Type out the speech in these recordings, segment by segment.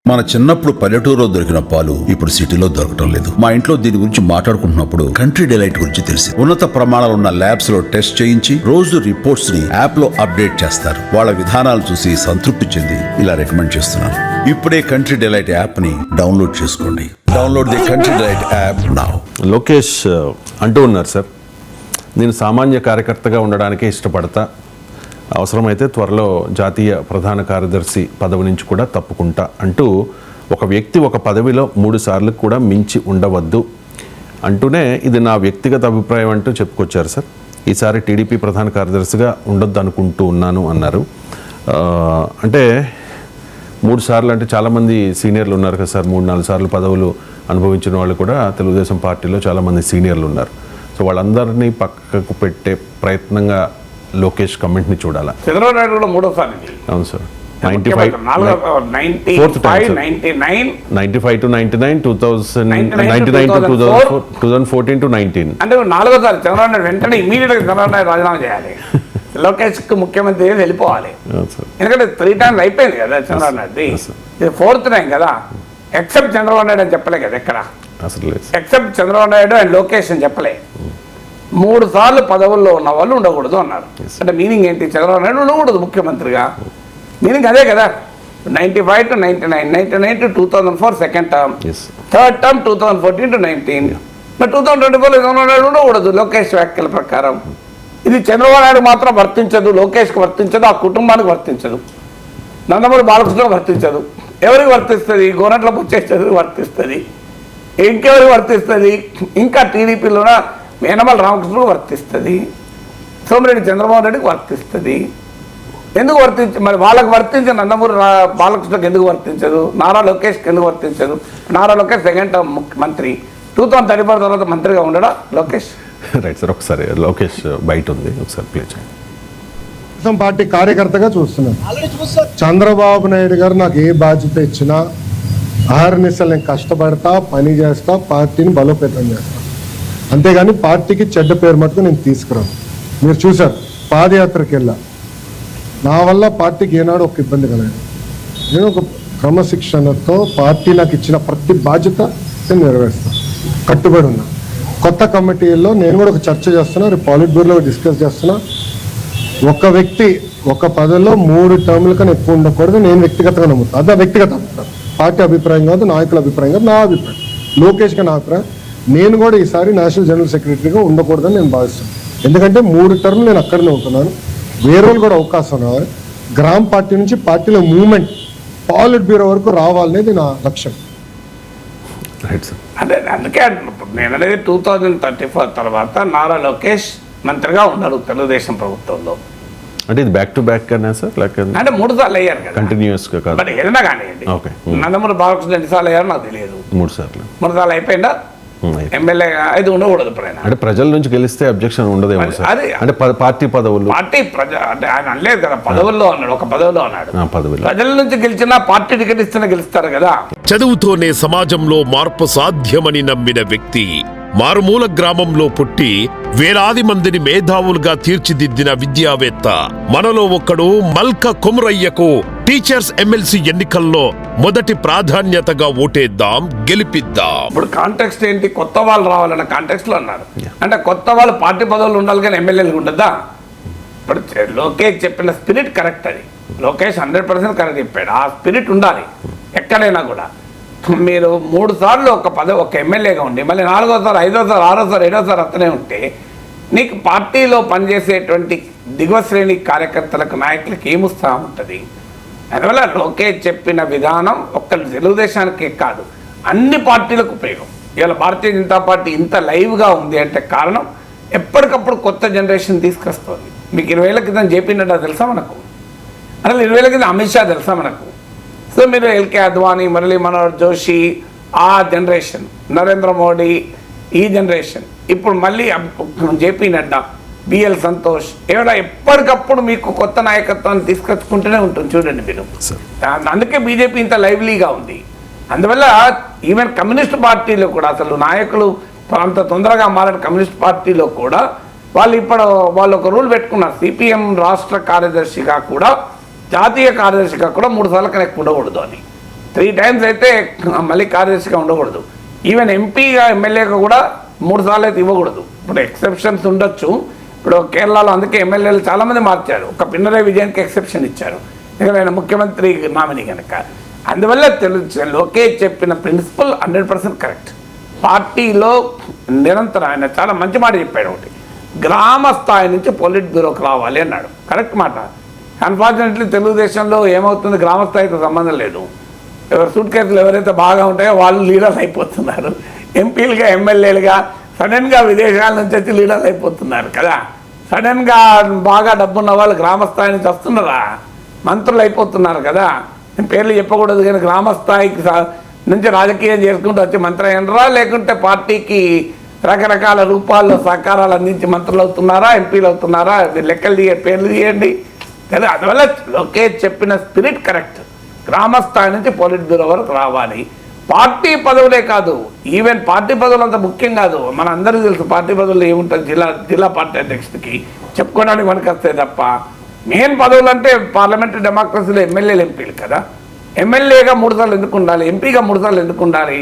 మన చిన్నప్పుడు పల్లెటూరులో దొరికిన పాలు ఇప్పుడు సిటీలో దొరకటం లేదు. మా ఇంట్లో దీని గురించి మాట్లాడుకుంటున్నప్పుడు కంట్రీ డిలైట్ గురించి తెలిసి ఉన్నత ప్రమాణాలు ఉన్న ల్యాబ్స్ లో టెస్ట్ చేయించి రోజు రిపోర్ట్స్ ని యాప్ లో అప్డేట్ చేస్తారు. వాళ్ళ విధానాలు చూసి సంతృప్తి చెంది ఇలా రికమెండ్ చేస్తున్నాను. ఇప్పుడే కంట్రీ డిలైట్ యాప్ ని డౌన్లోడ్ చేసుకోండి. Download the country delight app now. Lokesh అంటూ ఉన్నారు సార్, నేను సామాన్య కార్యకర్తగా ఉండడానికే ఇష్టపడతా, అవసరమైతే త్వరలో జాతీయ ప్రధాన కార్యదర్శి పదవి నుంచి కూడా తప్పుకుంటా అంటూ ఒక వ్యక్తి ఒక పదవిలో 3 సార్లు కూడా మించి ఉండవద్దు అంటూనే ఇది నా వ్యక్తిగత అభిప్రాయం అంటూ చెప్పుకొచ్చారు సార్. ఈసారి టీడీపీ ప్రధాన కార్యదర్శిగా ఉండొద్దు అనుకుంటూ ఉన్నాను అన్నారు. అంటే 3 సార్లు అంటే చాలామంది సీనియర్లు ఉన్నారు కదా సార్, 3-4 సార్లు పదవులు అనుభవించిన వాళ్ళు కూడా తెలుగుదేశం పార్టీలో చాలామంది సీనియర్లు ఉన్నారు. సో వాళ్ళందరినీ పక్కకు పెట్టే ప్రయత్నంగా లోకేష్ కమెంట్ని చూడాలా? చంద్రబాబు నాయుడు కూడా 3వ సారి. అవును sir, 95 to 99, 95 to 99, 2099 to 2014 to 19. అంటే 4వ సారి చంద్రబాబు నాయుడు వెంటనే ఇమీడియట్ గా చంద్రబాబు నాయుడు రాజీనామా చేయాలి. లోకేష్ కు ముఖ్యమంత్రి వెళ్ళిపోవాలి. ఎందుకంటే 3 times అయిపోయింది కదా చంద్రబాబు నాయుడు. ఇది 4th time కదా. ఎక్సెప్ట్ చంద్రబాబు నాయుడు అని చెప్పలే కదా ఎక్కడ, ఎక్సెప్ట్ చంద్రబాబు నాయుడు అండ్ లోకేష్ అని చెప్పలే. 3 సార్లు పదవుల్లో ఉన్న వాళ్ళు ఉండకూడదు అన్నారు. అంటే మీనింగ్ ఏంటి? చంద్రబాబు నాయుడు ఉండకూడదు ముఖ్యమంత్రిగా. మీనింగ్ అదే కదా. 95 to 99, 99 to 2004 second term, third term 2014 to 19. మరి 2024 చంద్రబాబు నాయుడు ఉండకూడదు లోకేష్ వ్యాఖ్యల ప్రకారం. ఇది చంద్రబాబు నాయుడు మాత్రం వర్తించదు, లోకేష్కి వర్తించదు, ఆ కుటుంబానికి వర్తించదు, నందమూరి బాలకృష్ణకు వర్తించదు. ఎవరికి వర్తిస్తుంది? గోరంట్ల బుచ్చేశ్వరికి వర్తిస్తుంది. ఇంకెవరికి వర్తిస్తుంది? ఇంకా టీడీపీలోన మేనమల రామకృష్ణకు వర్తిస్తుంది, సోమిరెడ్డి చంద్రబాబు నాయుడుకి వర్తిస్తుంది. ఎందుకు మరి వాళ్ళకి వర్తించే నందమూరి బాలకృష్ణకి ఎందుకు వర్తించదు? నారా లోకేష్కి ఎందుకు వర్తించదు? నారా లోకేష్ సెకండ్ టర్మ్ మంత్రి, 2034 తర్వాత మంత్రిగా ఉండడా లోకేష్? రైట్ సార్, ఒకసారి లోకేష్ బయట ఉంది, ఒకసారి ప్లే చేయండి. పార్టీ కార్యకర్తగా చూస్తున్నాను. చంద్రబాబు నాయుడు గారు నాకు ఏ బాధ్యత ఇచ్చినా ఆహర్నిశలు నేను కష్టపడతా, పని చేస్తా, పార్టీని బలోపేతం చేస్తా. అంతేగాని పార్టీకి చెడ్డ పేరు మటుకు నేను తీసుకురాను. మీరు చూశారు, పాదయాత్రకి వెళ్ళా, నా వల్ల పార్టీకి ఏనాడు ఒక ఇబ్బంది కలగదు. నేను ఒక క్రమశిక్షణతో పార్టీ నాకు ఇచ్చిన ప్రతి బాధ్యత నేను నెరవేరుస్తాను, కట్టుబడి ఉన్నా. కొత్త కమిటీల్లో నేను కూడా ఒక చర్చ చేస్తున్నా, రేపు పాలిట్ బ్యూరోలో డిస్కస్ చేస్తున్నా. ఒక వ్యక్తి ఒక పదవిలో 3 టర్ముల కన్నా ఎక్కువ ఉండకూడదు నేను వ్యక్తిగతంగా నమ్ముతాను. అదే వ్యక్తిగత అభిప్రాయం, పార్టీ అభిప్రాయం కాదు, నాయకుల అభిప్రాయం కాదు, నా అభిప్రాయం, లోకేష్గా నా అభిప్రాయం. నేను కూడా ఈసారి నేషనల్ జనరల్ సెక్రటరీగా ఉండకూడదని నేను భావిస్తాను. ఎందుకంటే 3 టర్ములు నేను అక్కడనే ఉంటున్నాను. వేరే వాళ్ళు కూడా అవకాశం రావాలి. గ్రామ పార్టీ నుంచి పార్టీలో మూవ్మెంట్ పాలిట్ బ్యూరో వరకు రావాలనేది నా లక్ష్యం. అంటే అందుకే నేను అనేది 2034 తర్వాత నారా లోకేష్ మంత్రిగా ఉన్నారు తెలుగుదేశం ప్రభుత్వంలో. అంటే ఇది బ్యాక్ టు బ్యాక్ కన్నా సార్, అంటే 3 సార్లు అయ్యారు కదా, కంటిన్యూస్ గా కాదు. బట్ ఏదైనా కానివ్వండి. నందమూరి బాలకృష్ణ 2 సార్లు అయ్యారు నాకు తెలియదు. 3 సార్లు 3 సార్లు అయిపోయిందా? ఎమ్మెల్యే అయితే ఉండకూడదు. అంటే ప్రజల నుంచి గెలిస్తే అబ్జెక్షన్ ఉండదేమో సార్. అంటే పార్టీ పదవులు, పార్టీ అంటే ఆయన అనలేదు కదా, పదవుల్లో అన్నాడు, ఒక పదవిలో అన్నాడు. ప్రజల నుంచి గెలిచినా పార్టీ టికెట్ ఇస్తేనే గెలుస్తారు కదా. చదువుతోనే సమాజంలో మార్పు సాధ్యమని నమ్మిన వ్యక్తి, మారుమూల గ్రామంలో పుట్టి వేలాది మందిని మేధావులుగా తీర్చిదిద్దిన విద్యావేత్త, మనలో ఒక్కడు మల్క కొమురయ్యకు టీచర్స్ ఎమ్మెల్సీ ఎన్నికల్లో మొదటి ప్రాధాన్యతగా ఓటేద్దాం, గెలిపిద్దాం. ఇప్పుడు కాంటెక్స్ట్ ఏంటి? కొత్త వాళ్ళు రావాలన్న కాంటెక్స్ట్ లో అన్నారు. అంటే కొత్త వాళ్ళు పార్టీ పదవులు ఉండాలి కానీ ఎమ్మెల్యేలు ఉండద్దా? ఇప్పుడు లోకేష్ చెప్పిన స్పిరిట్ కరెక్ట్. అది లోకేష్ 100% కరెక్ట్ చెప్పాడు. ఆ స్పిరిట్ ఉండాలి ఎక్కడైనా కూడా. మీరు 3 సార్లు ఒక ఎమ్మెల్యేగా ఉండి మళ్ళీ 4వ సారి 5వ సారి 6వ సారి 7వ సారి అతనే ఉంటే నీకు పార్టీలో పనిచేసేటువంటి దిగువ శ్రేణి కార్యకర్తలకు, నాయకులకు ఏం ఉత్సాహం ఉంటుంది? అందువల్ల లోకేష్ చెప్పిన విధానం ఒక్క తెలుగుదేశానికే కాదు, అన్ని పార్టీలకు ఉపయోగం. ఇవాళ భారతీయ జనతా పార్టీ ఇంత లైవ్గా ఉంది అంటే కారణం ఎప్పటికప్పుడు కొత్త జనరేషన్ తీసుకొస్తుంది. మీకు 20 ఏళ్ల క్రితం జేపీ నడ్డా తెలుసా మనకు? అసలు 20 ఏళ్ల క్రితం అమిత్ షా తెలుసా మనకు? సో మీరు ఎల్కే అద్వానీ, మురళీ మనోహర్ జోషి, ఆ జనరేషన్, నరేంద్ర మోడీ ఈ జనరేషన్, ఇప్పుడు మళ్ళీ జేపీ నడ్డా, బిఎల్ సంతోష్, ఏమైనా ఎప్పటికప్పుడు మీకు కొత్త నాయకత్వాన్ని తీసుకొచ్చుకుంటూనే ఉంటుంది. చూడండి మీరు, అందుకే బీజేపీ ఇంత లైవ్లీగా ఉంది. అందువల్ల ఈవెన్ కమ్యూనిస్ట్ పార్టీలో కూడా అసలు నాయకులు అంత తొందరగా మారిన కమ్యూనిస్ట్ పార్టీలో కూడా వాళ్ళు ఒక రూల్ పెట్టుకున్నారు. సిపిఎం రాష్ట్ర కార్యదర్శిగా కూడా, జాతీయ కార్యదర్శిగా కూడా 3 సార్ల కన్నా ఎక్కువ ఉండకూడదు అని. 3 times అయితే మళ్ళీ కార్యదర్శిగా ఉండకూడదు. ఈవెన్ ఎంపీగా ఎమ్మెల్యేగా కూడా 3 సార్లు అయితే ఇవ్వకూడదు. ఇప్పుడు ఎక్సెప్షన్స్ ఉండొచ్చు. ఇప్పుడు కేరళలో అందుకే ఎమ్మెల్యేలు చాలామంది మార్చారు. ఒక పినరయి విజయన్కి ఎక్సెప్షన్ ఇచ్చారు, ఎందుకంటే ఆయన ముఖ్యమంత్రి నామినీ కనుక. అందువల్ల లోకేష్ చెప్పిన ప్రిన్సిపల్ 100% కరెక్ట్. పార్టీలో నిరంతరం ఆయన చాలా మంచి మాట చెప్పాడు. ఒకటి, గ్రామ స్థాయి నుంచి పొలిట్ బ్యూరోకి రావాలి అన్నాడు. కరెక్ట్ మాట. అన్ఫార్చునేట్లీ తెలుగుదేశంలో ఏమవుతుంది, గ్రామ స్థాయితో సంబంధం లేదు. ఎవరు సూట్ కేసులు ఎవరైతే బాగా ఉంటాయో వాళ్ళు లీడర్స్ అయిపోతున్నారు. ఎంపీలుగా ఎమ్మెల్యేలుగా సడన్గా విదేశాల నుంచి వచ్చి లీడర్లు అయిపోతున్నారు కదా. సడన్గా బాగా డబ్బున్న వాళ్ళు గ్రామ స్థాయి నుంచి వస్తున్నారా, మంత్రులు అయిపోతున్నారు కదా. నేను పేర్లు చెప్పకూడదు కానీ గ్రామ స్థాయికి నుంచి రాజకీయం చేసుకుంటూ వచ్చి మంత్రి అయినరా, లేకుంటే పార్టీకి రకరకాల రూపాల్లో సహకారాలు అందించి మంత్రులు అవుతున్నారా, ఎంపీలు అవుతున్నారా, లెక్కలు పేర్లు తీయండి కదా. అందువల్ల లోకేష్ చెప్పిన స్పిరిట్ కరెక్ట్. గ్రామ స్థాయి నుంచి పొలిట్ బ్యూరో వరకు రావాలి. పార్టీ పదవులే కాదు, ఈవెన్ పార్టీ పదవులు అంత ముఖ్యం కాదు. మన అందరికీ తెలుసు పార్టీ పదవులు ఏముంటుంది. జిల్లా పార్టీ అధ్యక్షుడికి చెప్పుకోవడానికి మనకు వస్తాయి తప్ప మెయిన్ పదవులు అంటే పార్లమెంటరీ డెమోక్రసీలో ఎమ్మెల్యేలు ఎంపీలు కదా. ఎమ్మెల్యేగా 3 సార్లు ఎందుకు ఉండాలి, ఎంపీగా 3 సార్లు ఎందుకు ఉండాలి?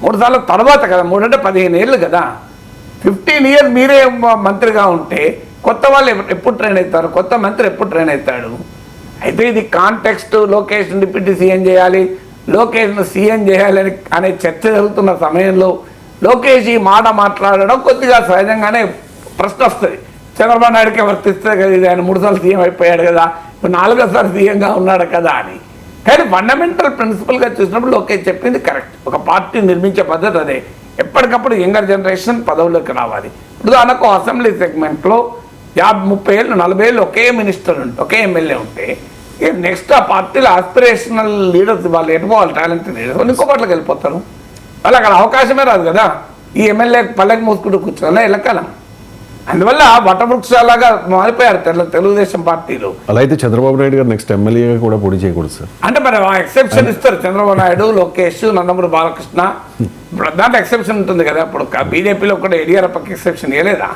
3 సార్ల తర్వాత కదా, 3 అంటే 15 ఏళ్ళు కదా. 15 years మీరే మంత్రిగా ఉంటే కొత్త వాళ్ళు ఎప్పుడు ట్రైన్ అవుతారు, కొత్త మంత్రి ఎప్పుడు ట్రైన్ అవుతాడు? అయితే ఇది కాంటెక్స్ట్. లోకేష్ డిప్యూటీ సీఎం చేయాలి, లోకేష్ను సీఎం చేయాలని అనే చర్చ జరుగుతున్న సమయంలో లోకేష్ ఈ మాట మాట్లాడడం కొద్దిగా సహజంగానే ప్రశ్న వస్తుంది. చంద్రబాబు నాయుడుకే వర్తిస్తుంది కదా, ఇది ఆయన 3 సార్లు సీఎం అయిపోయాడు కదా, ఇప్పుడు 4వ సీఎంగా ఉన్నాడు కదా అని. కానీ ఫండమెంటల్ ప్రిన్సిపల్గా చూసినప్పుడు లోకేష్ చెప్పింది కరెక్ట్. ఒక పార్టీ నిర్మించే పద్ధతి అదే. ఎప్పటికప్పుడు యంగర్ జనరేషన్ పదవుల్లోకి రావాలి. ఇప్పుడు అనకు అసెంబ్లీ సెగ్మెంట్లో 30 ఏళ్ళు 40 ఏళ్ళు ఒకే మినిస్టర్ ఉంటే, ఒకే ఎమ్మెల్యే ఉంటే నెక్స్ట్ ఆ పార్టీలో ఆస్పిరేషనల్ లీడర్స్ వాళ్ళు ఎటుపోవాలి, టాలెంటెడ్ లీడర్స్ వాళ్ళు ఇంకో పార్టీలోకి వెళ్ళిపోతారు. వాళ్ళు అక్కడ అవకాశమే రాదు కదా. ఈ ఎమ్మెల్యే పల్లెకి మూసుకుంటూ కూర్చోాలా ఎలకాలం. అందువల్ల వటవృక్షాలాగా మారిపోయారు తెలుగుదేశం పార్టీలో. అలా అయితే చంద్రబాబు నాయుడు గారు నెక్స్ట్ ఎమ్మెల్యే కూడా పోటీ చేయకూడదు సార్. అంటే మరి ఎక్సెప్షన్ ఇస్తారు చంద్రబాబు నాయుడు, లోకేష్, నందమూరి బాలకృష్ణ. ఇప్పుడు దాంట్లో ఎక్సెప్షన్ ఉంటుంది కదా. ఇప్పుడు బీజేపీలో కూడా యడియూరప్పకి ఎక్సెప్షన్ ఇవ్వలేదా?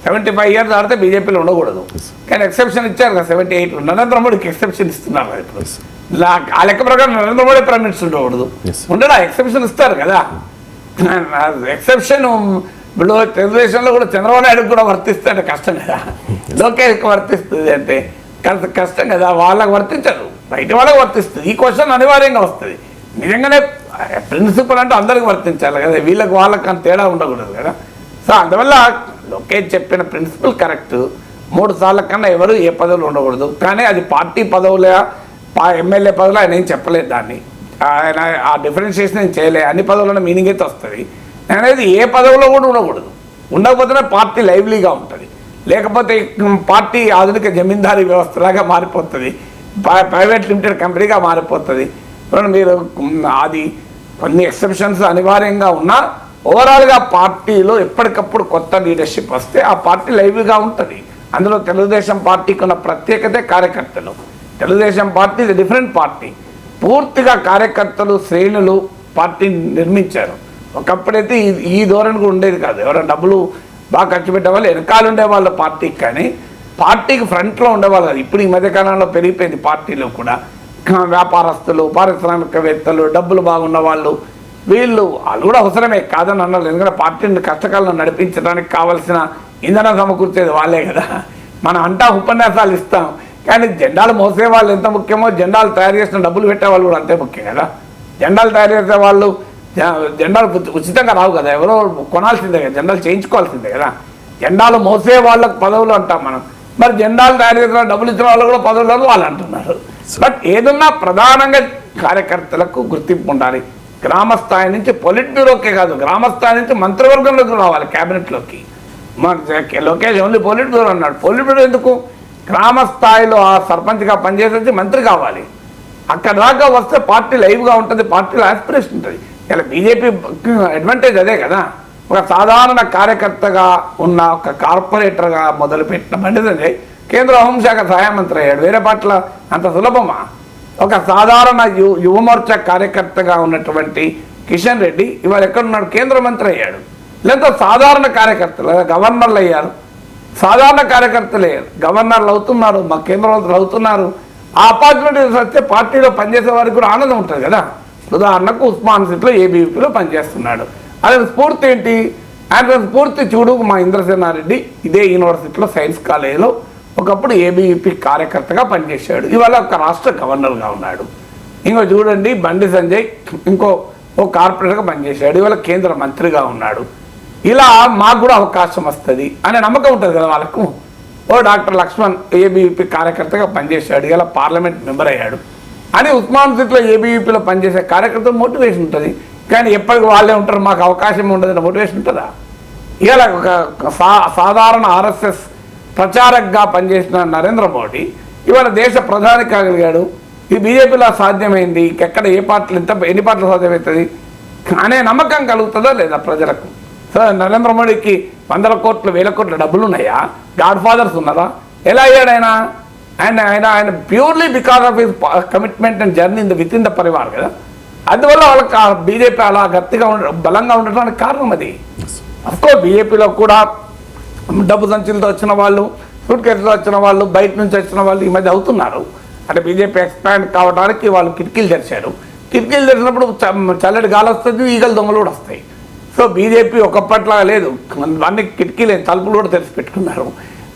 75 years ఆడితే బీజేపీలో ఉండకూడదు, కానీ ఎక్సెప్షన్ ఇచ్చారు కదా 78. నరేంద్ర మోడీకి ఎక్సెప్షన్ ఇస్తున్నారు కదా ఇప్పుడు. ఆ లెక్క ప్రకారం నరేంద్ర మోడీ ప్రైమ్ మినిస్టర్ ఉండకూడదు, ఉండడా? ఎక్సెప్షన్ ఇస్తారు కదా. ఎక్సెప్షన్ ఇప్పుడు తెలుగుదేశంలో కూడా చంద్రబాబు నాయుడు కూడా వర్తిస్తే కష్టం కదా, లోకేష్కి వర్తిస్తుంది అంటే కష్టం కదా. వాళ్ళకి వర్తించరు, బయట వాళ్ళకి వర్తిస్తుంది. ఈ క్వశ్చన్ అనివార్యంగా వస్తుంది. నిజంగానే ప్రిన్సిపల్ అంటే అందరికి వర్తించాలి కదా, వీళ్ళకి వాళ్ళకి అంత తేడా ఉండకూడదు కదా. సో అందువల్ల లోకేష్ చెప్పిన ప్రిన్సిపల్ కరెక్ట్. 3 సార్ల కన్నా ఎవరు ఏ పదవులు ఉండకూడదు. కానీ అది పార్టీ పదవుల ఎమ్మెల్యే పదవులు ఆయన ఏం చెప్పలేదు. దాన్ని ఆయన ఆ డిఫరెన్షియేషన్ నేను చేయలేదు. అన్ని పదవులను మీనింగ్ అయితే వస్తుంది. అనేది ఏ పదవిలో కూడా ఉండకూడదు. ఉండకపోతేనే పార్టీ లైవ్లీగా ఉంటుంది. లేకపోతే పార్టీ ఆధునిక జమీందారీ వ్యవస్థలాగా మారిపోతుంది, ప్రైవేట్ లిమిటెడ్ కంపెనీగా మారిపోతుంది. మీరు అది కొన్ని ఎక్సెప్షన్స్ అనివార్యంగా ఉన్నా ఓవరాల్గా పార్టీలో ఎప్పటికప్పుడు కొత్త లీడర్షిప్ వస్తే ఆ పార్టీ లైవ్గా ఉంటుంది. అందులో తెలుగుదేశం పార్టీకి ఉన్న ప్రత్యేకతే కార్యకర్తలు. తెలుగుదేశం పార్టీ ఇది డిఫరెంట్ పార్టీ. పూర్తిగా కార్యకర్తలు, శ్రేణులు పార్టీని నిర్మించారు. ఒకప్పుడైతే ఈ ధోరణి కూడా ఉండేది కాదు. ఎవరైనా డబ్బులు బాగా ఖర్చు పెట్టే వాళ్ళు వెనకాల ఉండేవాళ్ళు పార్టీకి, కానీ పార్టీకి ఫ్రంట్లో ఉండేవాళ్ళు కాదు. ఇప్పుడు ఈ మధ్యకాలంలో పెరిగిపోయింది పార్టీలో కూడా. వ్యాపారస్తులు, పారిశ్రామికవేత్తలు, డబ్బులు బాగున్న వాళ్ళు వాళ్ళు కూడా అవసరమే కాదని అన్నారు. ఎందుకంటే పార్టీని కష్టకాలంలో నడిపించడానికి కావాల్సిన ఇంధనం సమకూర్చేది వాళ్ళే కదా. మనం అంటా ఉపన్యాసాలు ఇస్తాం, కానీ జెండాలు మోసే వాళ్ళు ఎంత ముఖ్యమో జెండాలు తయారు చేసిన డబ్బులు పెట్టే వాళ్ళు కూడా అంతే ముఖ్యం కదా. జెండాలు తయారు చేసే వాళ్ళు జెండాలు ఉచితంగా రావు కదా, ఎవరో కొనాల్సిందే కదా, జెండాలు చేయించుకోవాల్సిందే కదా. జెండాలు మోసే వాళ్ళకు పదవులు అంటాం మనం. మరి జెండాలు తయారు చేసిన డబ్బులు ఇచ్చిన వాళ్ళు కూడా పదవులు వాళ్ళు అంటున్నారు. బట్ ఏదన్నా ప్రధానంగా కార్యకర్తలకు గుర్తింపు ఉండాలి. గ్రామ స్థాయి నుంచి పొలిట్ బ్యూరోకే కాదు, గ్రామ స్థాయి నుంచి మంత్రివర్గంలోకి రావాలి, క్యాబినెట్లోకి. లోకేష్ ఓన్లీ పొలిట్ బ్యూరో అన్నాడు. పొలిట్ బ్యూరో ఎందుకు? గ్రామ స్థాయిలో ఆ సర్పంచ్గా పనిచేసి మంత్రి కావాలి. అక్కడ దాకా వస్తే పార్టీ లైవ్గా ఉంటుంది, పార్టీలో ఆస్పిరేషన్ ఉంటుంది. ఇలా బీజేపీ అడ్వాంటేజ్ అదే కదా. ఒక సాధారణ కార్యకర్తగా ఉన్న ఒక కార్పొరేటర్గా మొదలుపెట్టిన బండి కేంద్ర హోంశాఖ సహాయ మంత్రి అయ్యాడు. వేరే పార్టీలో అంత సులభమా? ఒక సాధారణ యువమోర్చా కార్యకర్తగా ఉన్నటువంటి కిషన్ రెడ్డి ఇవాళ ఎక్కడున్నాడు? కేంద్ర మంత్రి అయ్యాడు. లేదా సాధారణ కార్యకర్తలు గవర్నర్లు అయ్యారు, సాధారణ కార్యకర్తలు అయ్యారు, గవర్నర్లు అవుతున్నారు, మా కేంద్ర మంత్రులు అవుతున్నారు. ఆ ఆపర్చునిటీస్ వస్తే పార్టీలో పనిచేసే వారికి కూడా ఆనందం ఉంటుంది కదా. ఉదాహరణకు ఉస్మాన్ సిటీలో ఏబీవీపీలో పనిచేస్తున్నాడు. అదే స్ఫూర్తి ఏంటి? ఆయన స్ఫూర్తి చూడు, మా ఇంద్రసేనారెడ్డి ఇదే యూనివర్సిటీలో సైన్స్ కాలేజీలో ఒకప్పుడు ఏబీవీపీ కార్యకర్తగా పనిచేశాడు, ఇవాళ ఒక రాష్ట్ర గవర్నర్గా ఉన్నాడు. ఇంకో చూడండి బండి సంజయ్ ఓ కార్పొరేటర్గా పనిచేశాడు, ఇవాళ కేంద్ర మంత్రిగా ఉన్నాడు. ఇలా మాకు కూడా అవకాశం వస్తుంది అనే నమ్మకం ఉంటుంది కదా వాళ్ళకు. ఓ డాక్టర్ లక్ష్మణ్ ఏబీవీపీ కార్యకర్తగా పనిచేశాడు, ఇలా పార్లమెంట్ మెంబర్ అయ్యాడు అని ఉస్మాన్ సిటీలో ఏబీవీపీలో పనిచేసే కార్యకర్తలు మోటివేషన్ ఉంటుంది. కానీ ఎప్పటికి వాళ్ళే ఉంటారు, మాకు అవకాశం ఉండదు మోటివేషన్ ఉంటుందా? ఇలా ఒక సాధారణ ఆర్ఎస్ఎస్ ప్రచారకగా పనిచేసిన నరేంద్ర మోడీ ఇవాళ దేశ ప్రధాని కాగలిగాడు. ఈ బీజేపీలో సాధ్యమైంది, ఇంకెక్కడ ఏ పార్టీలు ఎన్ని పార్టీలు సాధ్యమవుతుంది అనే నమ్మకం కలుగుతుందా లేదా ప్రజలకు? సో నరేంద్ర మోడీకి 100 కోట్లు 1000 కోట్ల డబ్బులు ఉన్నాయా? గాడ్ ఫాదర్స్ ఉన్నారా? ఎలా అయ్యాడు ఆయన? ఆయన purely because of his commitment and journey with in the Parivar కదా. అందువల్ల వాళ్ళకి బీజేపీ అలా గట్టిగా బలంగా ఉండటానికి కారణం అది. అఫ్కోర్స్ బీజేపీలో కూడా డబ్బు సంచులతో వచ్చిన వాళ్ళు, సూట్ కేసులో వచ్చిన వాళ్ళు, బయట నుంచి వచ్చిన వాళ్ళు ఈ మధ్య అవుతున్నారు. అంటే బీజేపీ ఎక్స్పాండ్ కావడానికి వాళ్ళు కిటికీలు తెరిచారు. కిటికీలు తెరిచినప్పుడు చల్లటి గాలి వస్తుంది, ఈగల దొంగలు కూడా వస్తాయి. సో బీజేపీ ఒకప్పట్లా లేదు, అన్ని కిటికీలు తలుపులు కూడా తెరిచి పెట్టుకున్నారు.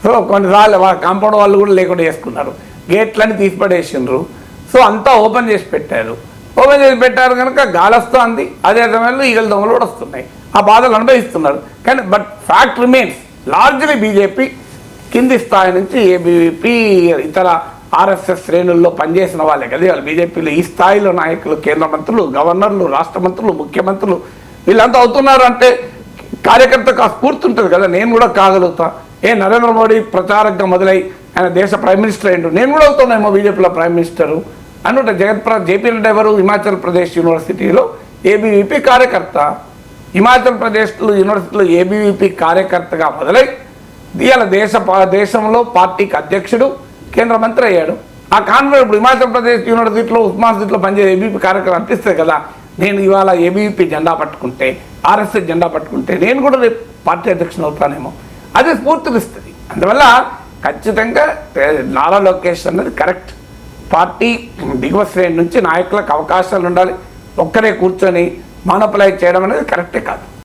సో కొన్నిసార్లు వాళ్ళ కాంపౌండ్ వాళ్ళు కూడా లేకుండా చేసుకున్నారు, గేట్లన్నీ తీసిపడేసిండ్రు. సో అంతా ఓపెన్ చేసి పెట్టారు. ఓపెన్ చేసి పెట్టారు కనుక గాలి వస్తుంది, అదే సమయంలో ఈగల దొంగలు కూడా వస్తున్నాయి. ఆ బాధలు అనుభవిస్తున్నారు. కానీ but fact remains, largely BJP కింది స్థాయి నుంచి ఏబీవీపీ ఇతర ఆర్ఎస్ఎస్ శ్రేణుల్లో పనిచేసిన వాళ్ళే కదా వాళ్ళు బీజేపీలో ఈ స్థాయిలో నాయకులు, కేంద్ర మంత్రులు, గవర్నర్లు, రాష్ట్ర మంత్రులు, ముఖ్యమంత్రులు వీళ్ళంతా అవుతున్నారు. అంటే కార్యకర్తకు ఆ స్ఫూర్తి ఉంటుంది కదా, నేను కూడా కాగలుగుతా. నరేంద్ర మోడీ ప్రచారంగా మొదలై ఆయన దేశ ప్రైమ్ మినిస్టర్ అయ్యిండు, నేను కూడా అవుతున్నామో బీజేపీలో ప్రైమ్ మినిస్టరు అనుకుంటే. జేపీ నడ్డా ఎవరు? హిమాచల్ ప్రదేశ్ యూనివర్సిటీలో ఏబీవీపీ కార్యకర్త. హిమాచల్ ప్రదేశ్ యూనివర్సిటీలో ఏబీవీపీ కార్యకర్తగా మొదలై ఇవాళ దేశంలో పార్టీకి అధ్యక్షుడు, కేంద్ర మంత్రి అయ్యాడు. ఆ కాన్ఫరెన్స్ ఇప్పుడు హిమాచల్ ప్రదేశ్ యూనివర్సిటీలో ఉస్మాన్ సిటీలో పనిచేసే ఏబీవీపీ కార్యకర్త అనిపిస్తుంది కదా. నేను ఇవాళ ఏబీవీపీ జెండా పట్టుకుంటే, ఆర్ఎస్ఎస్ జెండా పట్టుకుంటే నేను కూడా రేపు పార్టీ అధ్యక్షుడు అవుతానేమో, అది స్ఫూర్తినిస్తుంది. అందువల్ల ఖచ్చితంగా నారా లోకేష్ అన్నది కరెక్ట్. పార్టీ దిగువ శ్రేణి నుంచి నాయకులకు అవకాశాలు ఉండాలి. ఒక్కరే కూర్చొని మానోపలైజ్ చేయడం అనేది కరెక్టే కాదు.